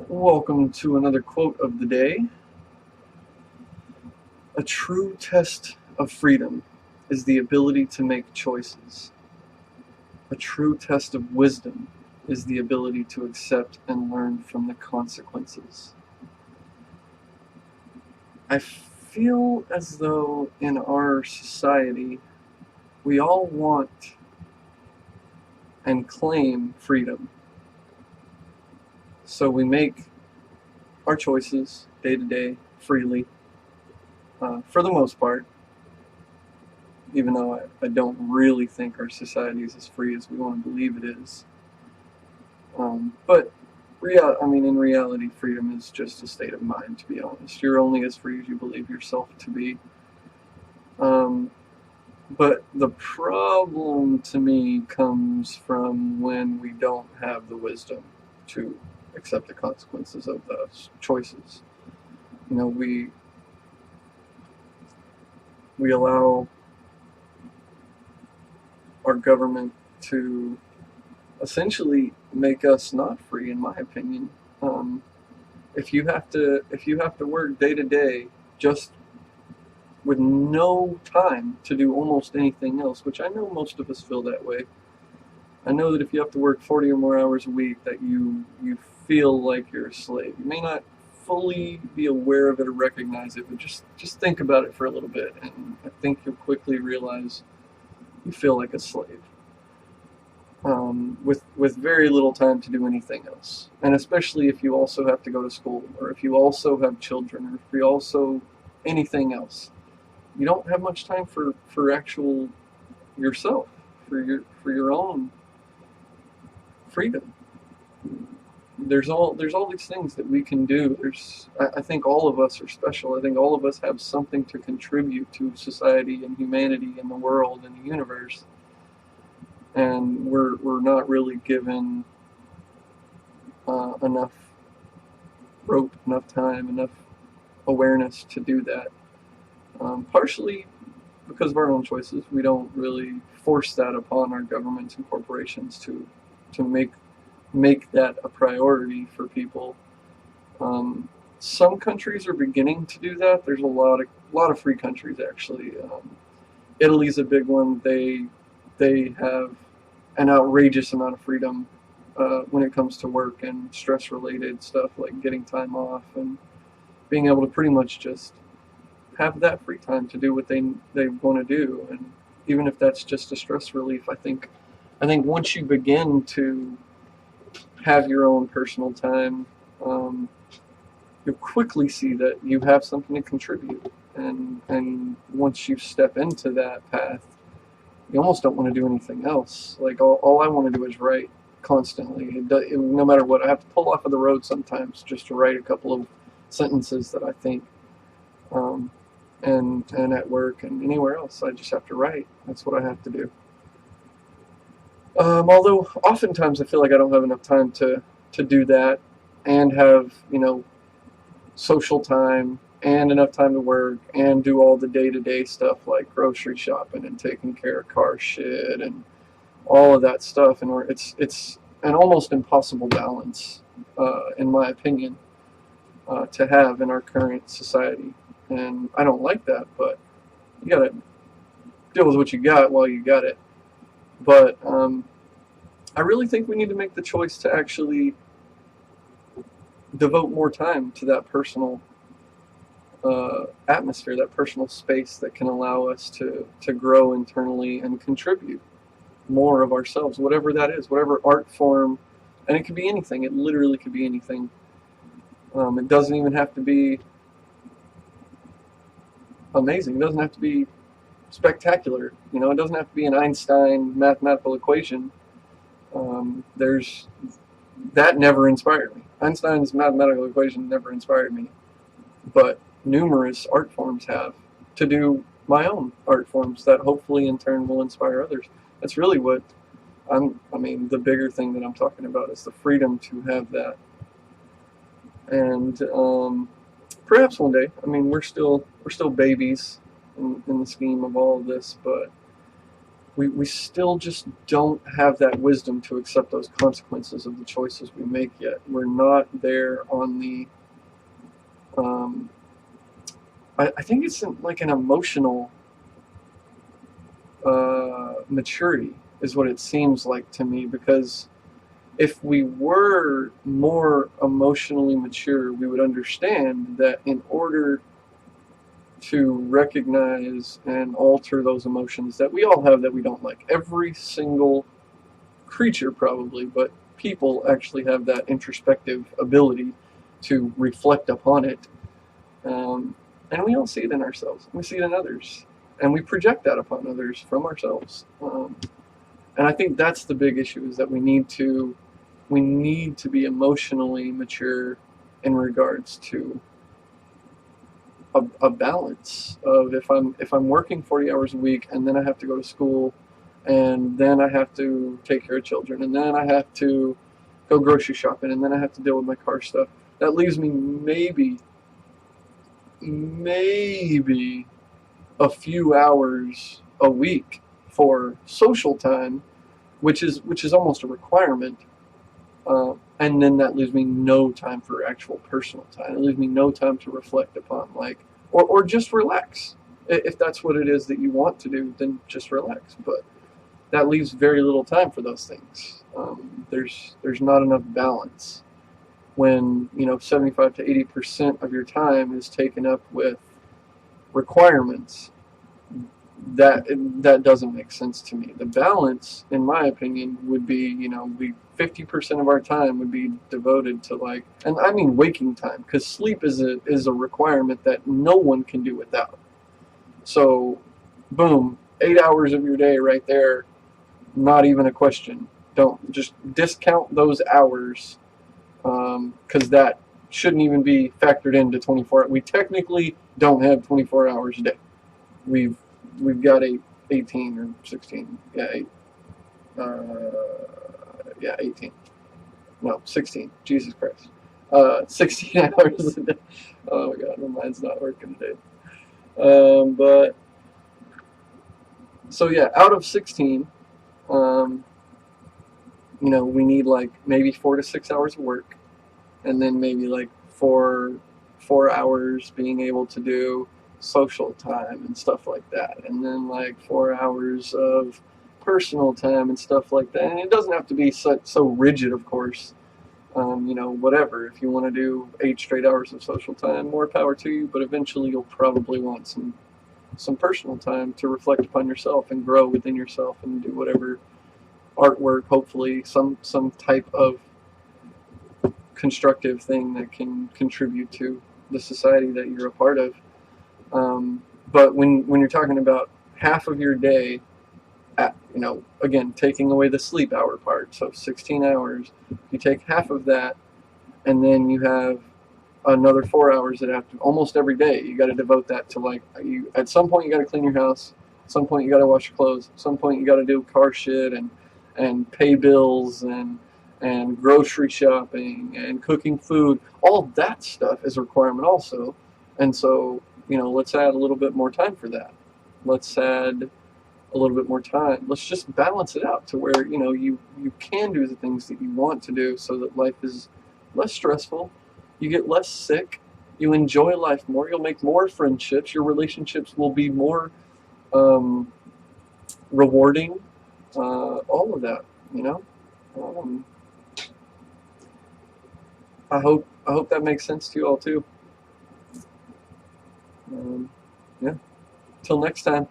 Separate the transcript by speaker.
Speaker 1: Welcome to another quote of the day. A true test of freedom is the ability to make choices. A true test of wisdom is the ability to accept and learn from the consequences. I feel as though in our society we all want and claim freedom. So we make our choices day to day freely, for the most part, even though I don't really think our society is as free as we want to believe it is. But in reality, freedom is just a state of mind, to be honest. You're only as free as you believe yourself to be. Um, but the problem to me comes from when we don't have the wisdom to accept the consequences of those choices. You know, we allow our government to essentially make us not free, in my opinion. Um, if you have to work day to day just with no time to do almost anything else, which I know most of us feel that way. I know that if you have to work 40 or more hours a week, that you feel like you're a slave. You may not fully be aware of it or recognize it, but just think about it for a little bit, and I think you'll quickly realize you feel like a slave. With very little time to do anything else. And especially if you also have to go to school, or if you also have children, or if you also anything else, you don't have much time for actual yourself, for your own freedom. There's all these things that we can do. I think all of us are special. I think all of us have something to contribute to society and humanity and the world and the universe, and we're not really given enough rope, enough time, enough awareness to do that. Partially because of our own choices, we don't really force that upon our governments and corporations to make that a priority for people. Some countries are beginning to do that. There's a lot of free countries actually. Italy's a big one. They have an outrageous amount of freedom when it comes to work and stress related stuff like getting time off and being able to pretty much just have that free time to do what they want to do. And even if that's just a stress relief, I think once you begin to have your own personal time, um, you'll quickly see that you have something to contribute. And once you step into that path, you almost don't want to do anything else. Like all I want to do is write constantly. No matter what, I have to pull off of the road sometimes just to write a couple of sentences that I think. Um, and at work and anywhere else, I just have to write. That's what I have to do. Although oftentimes I feel like I don't have enough time to do that and have social time and enough time to work and do all the day to day stuff like grocery shopping and taking care of car shit and all of that stuff. And it's an almost impossible balance, in my opinion, to have in our current society. And I don't like that, but you gotta deal with what you got while you got it. But I really think we need to make the choice to actually devote more time to that personal atmosphere, that personal space that can allow us to grow internally and contribute more of ourselves, whatever that is, whatever art form, and it could be anything. It literally could be anything. It doesn't even have to be amazing. It doesn't have to be spectacular. It doesn't have to be an Einstein mathematical equation. There's that never inspired me. Einstein's mathematical equation never inspired me, but numerous art forms have, to do my own art forms that hopefully in turn will inspire others. That's really what the bigger thing that I'm talking about is the freedom to have that. And perhaps one day, we're still babies in the scheme of all of this, but we still just don't have that wisdom to accept those consequences of the choices we make yet. We're not there on the I think it's like an emotional maturity is what it seems like to me, because if we were more emotionally mature, we would understand that in order to recognize and alter those emotions that we all have that we don't like, every single creature probably, but people actually have that introspective ability to reflect upon it. And we all see it in ourselves. We see it in others. And we project that upon others from ourselves. And I think that's the big issue, is that we need to be emotionally mature in regards to a balance of, if I'm working 40 hours a week and then I have to go to school and then I have to take care of children and then I have to go grocery shopping and then I have to deal with my car stuff, that leaves me maybe a few hours a week for social time, which is almost a requirement. And then that leaves me no time for actual personal time. It leaves me no time to reflect upon, like, or just relax. If that's what it is that you want to do, then just relax. But that leaves very little time for those things. There's not enough balance when 75 to 80% of your time is taken up with requirements. That doesn't make sense to me. The balance, in my opinion, would be, 50% of our time would be devoted to, like, and I mean waking time, because sleep is a requirement that no one can do without. So, boom, 8 hours of your day right there, not even a question. Don't just discount those hours, because that shouldn't even be factored into 24. We technically don't have 24 hours a day. We've got 18 or 16. Yeah, 18. No, 16. Jesus Christ. 16 hours a day. Oh my God, my mind's not working today. But so yeah, out of 16, we need like maybe 4 to 6 hours of work, and then maybe like four hours being able to do social time and stuff like that, and then like 4 hours of personal time and stuff like that. And it doesn't have to be so rigid, of course. Whatever. If you want to do 8 straight hours of social time, more power to you. But eventually, you'll probably want some personal time to reflect upon yourself and grow within yourself and do whatever artwork. Hopefully, some type of constructive thing that can contribute to the society that you're a part of. But when you're talking about half of your day, again, taking away the sleep hour part, so 16 hours, you take half of that, and then you have another 4 hours that have to, almost every day, you got to devote that to, like, at some point you got to clean your house, at some point you got to wash your clothes, at some point you got to do car shit and pay bills and grocery shopping and cooking food. All that stuff is a requirement also. And so, let's add a little bit more time for that. Let's add a little bit more time. Let's just balance it out to where, you can do the things that you want to do, so that life is less stressful. You get less sick. You enjoy life more. You'll make more friendships. Your relationships will be more rewarding. All of that, I hope that makes sense to you all too. Yeah. Till next time.